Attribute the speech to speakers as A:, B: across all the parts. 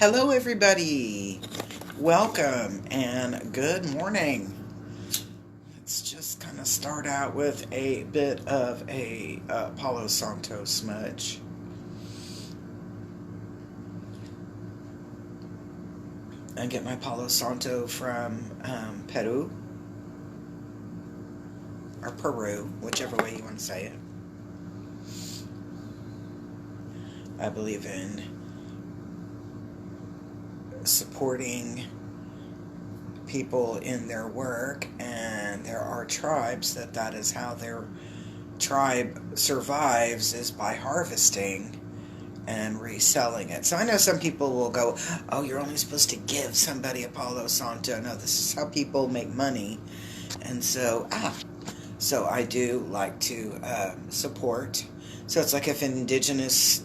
A: Hello, everybody. Welcome and good morning. Let's just kind of start out with a bit of a Palo Santo smudge. I get my Palo Santo from Peru or Peru, whichever way you want to say it. I believe in supporting people in their work, and there are tribes that is how their tribe survives, is by harvesting and reselling it. So I know some people will go, oh, you're only supposed to give somebody a Palo Santo. No, this is how people make money. And so I do like to support. So it's like if indigenous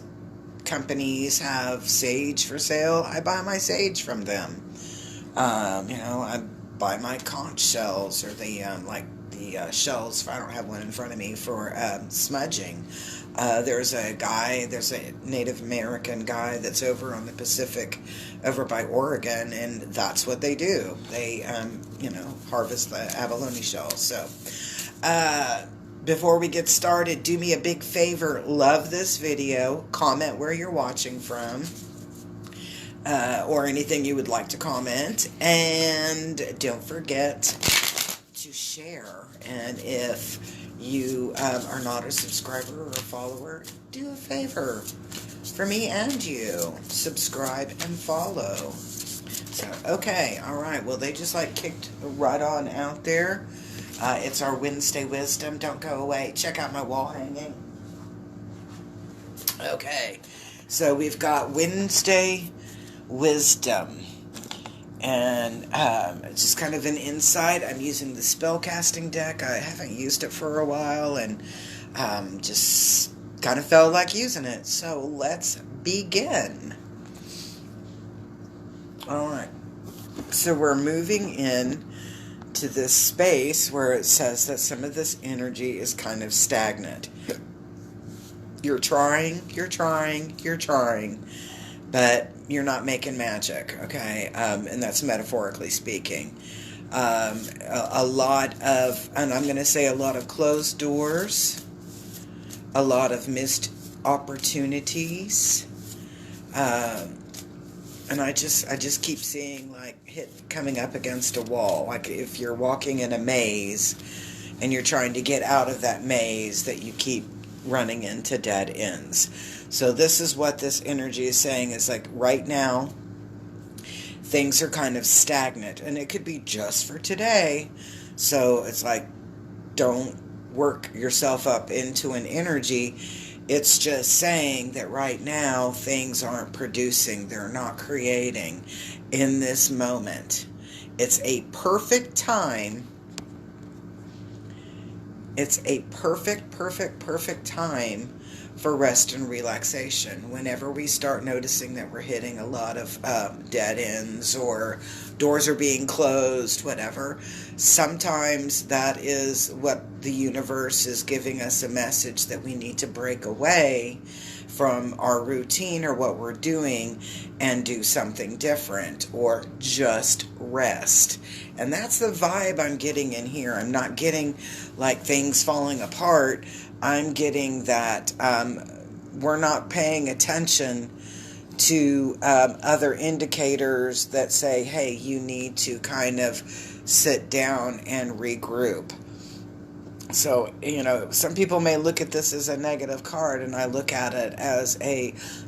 A: companies have sage for sale, I buy my sage from them. I buy my conch shells, or the shells. I don't have one in front of me for smudging. There's a Native American guy that's over on the Pacific, over by Oregon, and that's what they do. They harvest the abalone shells. So before we get started, do me a big favor. Love this video. Comment where you're watching from, or anything you would like to comment. And don't forget to share. And if you are not a subscriber or a follower, do a favor for me and you. Subscribe and follow. So, okay, all right. Well, they just kicked right on out there. It's our Wednesday Wisdom. Don't go away. Check out my wall hanging. Okay, so we've got Wednesday Wisdom. And it's just kind of an insight. I'm using the spellcasting deck. I haven't used it for a while, and just kind of felt like using it. So let's begin. All right. So we're moving in to this space where it says that some of this energy is kind of stagnant. You're trying, but you're not making magic, okay? And that's metaphorically speaking. A lot of, and I'm going to say a lot of closed doors, a lot of missed opportunities, and I just keep seeing coming up against a wall. Like if you're walking in a maze and you're trying to get out of that maze, that you keep running into dead ends. So this is what this energy is saying, is right now things are kind of stagnant, and it could be just for today. So it's don't work yourself up into an energy. It's just saying that right now things aren't producing, they're not creating in this moment. It's a perfect time. It's a perfect time for rest and relaxation. Whenever we start noticing that we're hitting a lot of dead ends, or doors are being closed, whatever, sometimes that is what the universe is giving us a message, that we need to break away from our routine or what we're doing and do something different, or just rest. And that's the vibe I'm getting in here. I'm not getting things falling apart. I'm getting that we're not paying attention to other indicators that say, hey, you need to kind of sit down and regroup. So, some people may look at this as a negative card, and I look at it as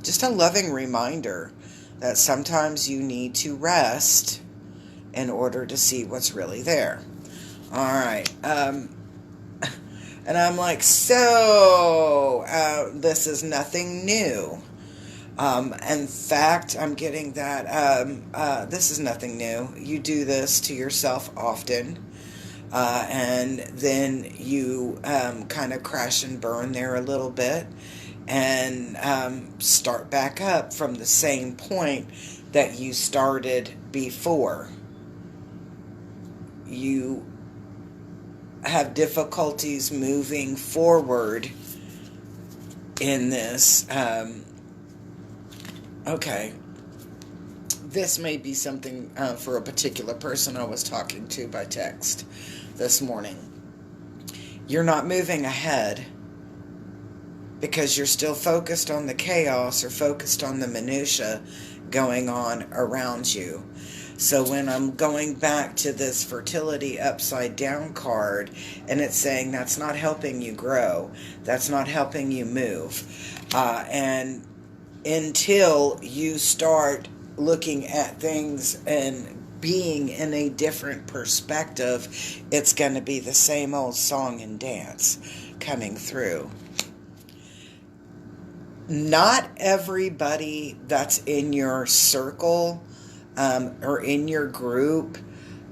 A: just a loving reminder that sometimes you need to rest in order to see what's really there. All right. And I'm this is nothing new. In fact, I'm getting that this is nothing new. You do this to yourself often, and then you kind of crash and burn there a little bit, and start back up from the same point that you started before. You have difficulties moving forward in this. Okay. this may be something for a particular person I was talking to by text this morning. You're not moving ahead because you're still focused on the chaos or focused on the minutia going on around you. So when I'm going back to this fertility upside down card, and it's saying that's not helping you grow, that's not helping you move, and until you start looking at things and being in a different perspective, it's going to be the same old song and dance coming through. Not everybody that's in your circle or in your group,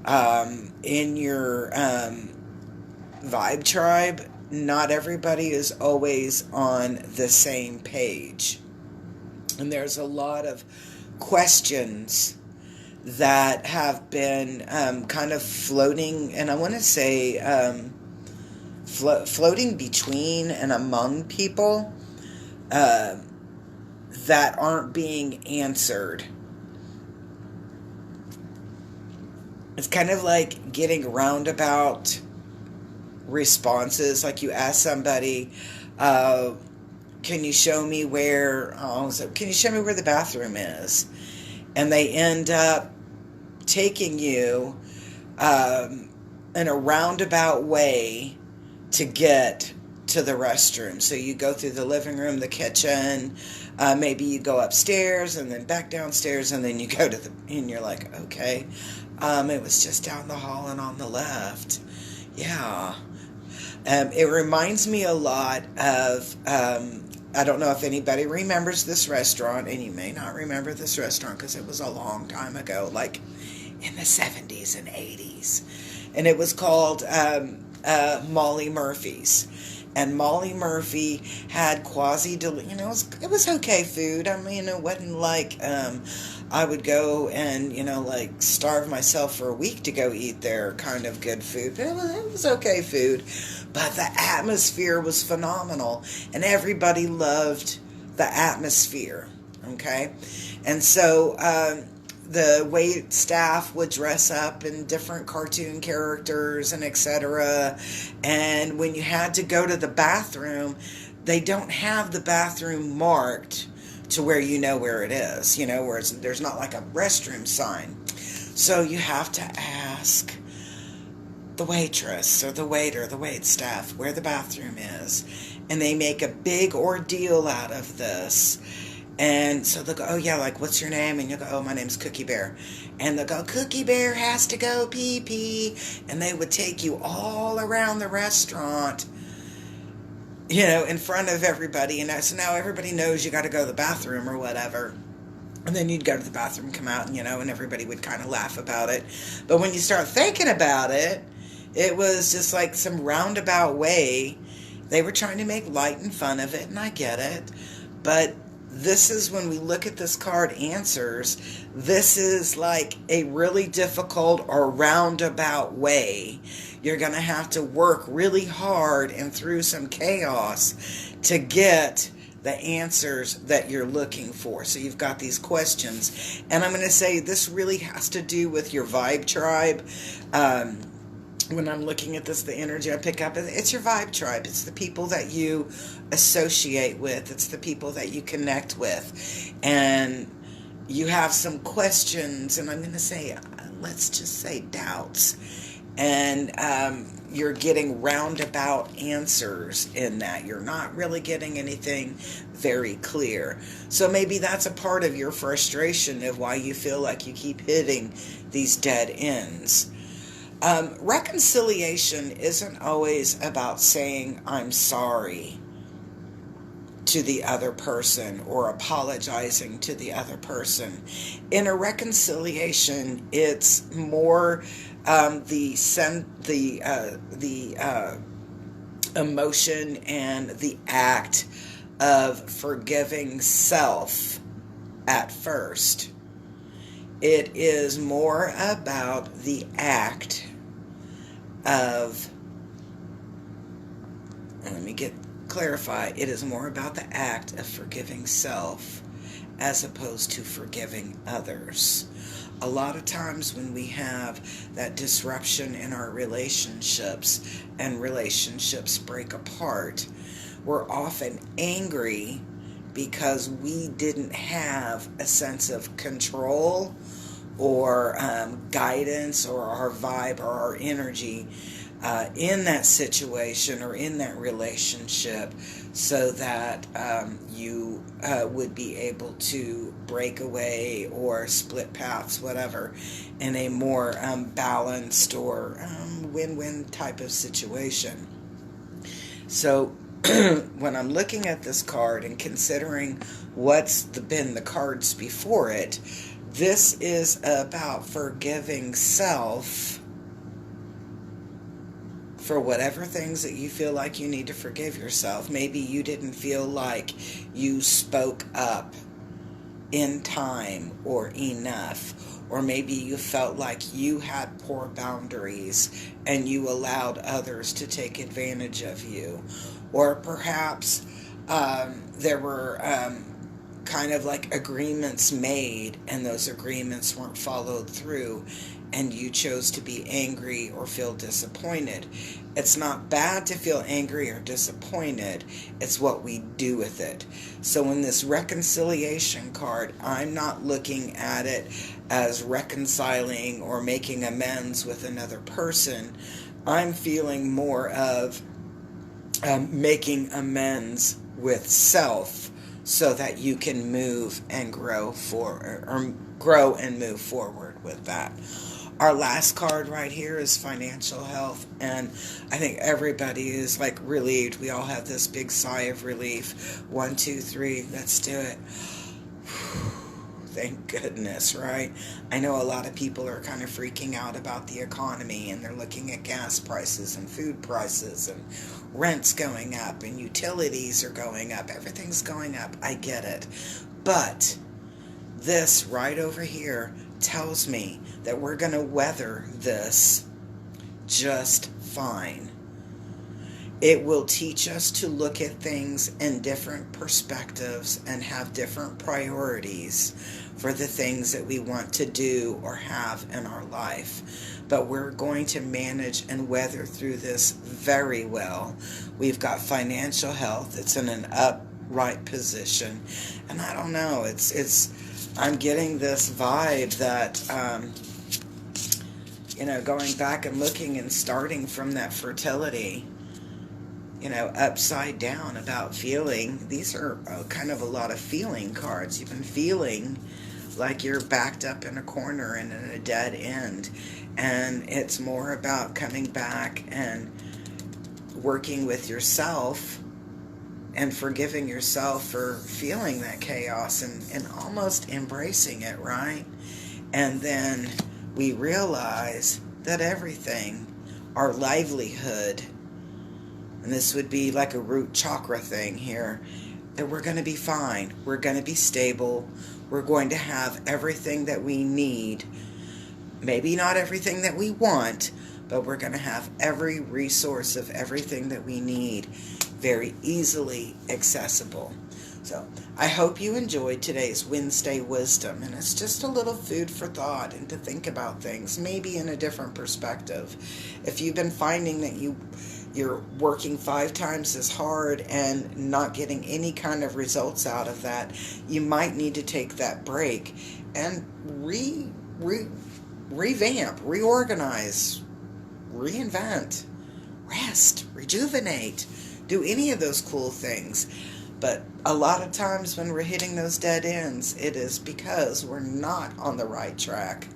A: in your vibe tribe, not everybody is always on the same page. And there's a lot of questions that have been kind of floating, and I want to say floating between and among people that aren't being answered. It's kind of like getting roundabout responses. Like you ask somebody, can you show me where the bathroom is? And they end up taking you in a roundabout way to get to the restroom. So you go through the living room, the kitchen, maybe you go upstairs and then back downstairs, and then you go to and you're like, okay, it was just down the hall and on the left. Yeah. It reminds me a lot of, I don't know if anybody remembers this restaurant, and you may not remember this restaurant because it was a long time ago, like in the 70s and 80s. And it was called Molly Murphy's. And Molly Murphy had it was okay food. I mean, it wasn't like I would go and, like starve myself for a week to go eat there kind of good food. But it was okay food. But the atmosphere was phenomenal. And everybody loved the atmosphere. Okay? And so the wait staff would dress up in different cartoon characters and etc. And when you had to go to the bathroom, they don't have the bathroom marked to where you know where it is, where there's not like a restroom sign. So you have to ask the waitress or the waiter, the wait staff, where the bathroom is. And they make a big ordeal out of this. And so they'll go, oh yeah, like, what's your name? And you'll go, oh, my name's Cookie Bear. And they'll go, Cookie Bear has to go pee-pee. And they would take you all around the restaurant, in front of everybody. And so now everybody knows you got to go to the bathroom or whatever. And then you'd go to the bathroom, come out, and, and everybody would kind of laugh about it. But when you start thinking about it, it was just like some roundabout way. They were trying to make light and fun of it, and I get it. But this is when we look at this card answers, this is like a really difficult or roundabout way. You're going to have to work really hard and through some chaos to get the answers that you're looking for. So you've got these questions. And I'm going to say this really has to do with your vibe tribe. When I'm looking at this, the energy I pick up, it's your vibe tribe. It's the people that you associate with. It's the people that you connect with. And you have some questions, and I'm going to say, let's just say doubts. And you're getting roundabout answers in that. You're not really getting anything very clear. So maybe that's a part of your frustration of why you feel like you keep hitting these dead ends. Reconciliation isn't always about saying I'm sorry to the other person or apologizing to the other person. In a reconciliation, it's more the emotion and the act of forgiving self at first. It is more about the act of, let me clarify, it is more about the act of forgiving self as opposed to forgiving others. A lot of times when we have that disruption in our relationships and relationships break apart, we're often angry because we didn't have a sense of control or guidance or our vibe or our energy in that situation or in that relationship, so that you would be able to break away or split paths, whatever, in a more balanced or win-win type of situation. So when I'm looking at this card and considering what's been the cards before it, this is about forgiving self for whatever things that you feel like you need to forgive yourself. Maybe you didn't feel like you spoke up in time or enough, or maybe you felt like you had poor boundaries and you allowed others to take advantage of you, or perhaps there were kind of like agreements made and those agreements weren't followed through and you chose to be angry or feel disappointed. It's not bad to feel angry or disappointed. It's what we do with it. So in this reconciliation card, I'm not looking at it as reconciling or making amends with another person. I'm feeling more of making amends with self, so that you can move and grow and move forward with that. Our last card right here is financial health, and I think everybody is like relieved. We all have this big sigh of relief. 1, 2, 3, let's do it. Thank goodness, right? I know a lot of people are kind of freaking out about the economy, and they're looking at gas prices and food prices and rents going up and utilities are going up. Everything's going up. I get it. But this right over here tells me that we're going to weather this just fine. It will teach us to look at things in different perspectives and have different priorities for the things that we want to do or have in our life. But we're going to manage and weather through this very well. We've got financial health. It's in an upright position. And I don't know, I'm getting this vibe that, going back and looking and starting from that fertility, upside down about feeling. These are kind of a lot of feeling cards. You've been feeling like you're backed up in a corner and in a dead end. And it's more about coming back and working with yourself and forgiving yourself for feeling that chaos and almost embracing it, right? And then we realize that everything, our livelihood, and this would be like a root chakra thing here, that we're going to be fine. We're going to be stable. We're going to have everything that we need. Maybe not everything that we want, but we're going to have every resource of everything that we need very easily accessible. So I hope you enjoyed today's Wednesday Wisdom, and it's just a little food for thought and to think about things, maybe in a different perspective. If you've been finding that you're working 5 times as hard and not getting any kind of results out of that, you might need to take that break and revamp, reorganize, reinvent, rest, rejuvenate, do any of those cool things. But a lot of times when we're hitting those dead ends, it is because we're not on the right track.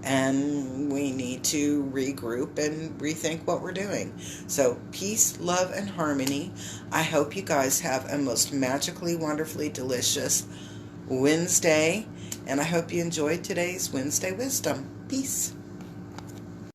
A: And we need to regroup and rethink what we're doing. So peace, love, and harmony. I hope you guys have a most magically, wonderfully delicious Wednesday. And I hope you enjoyed today's Wednesday Wisdom. Peace.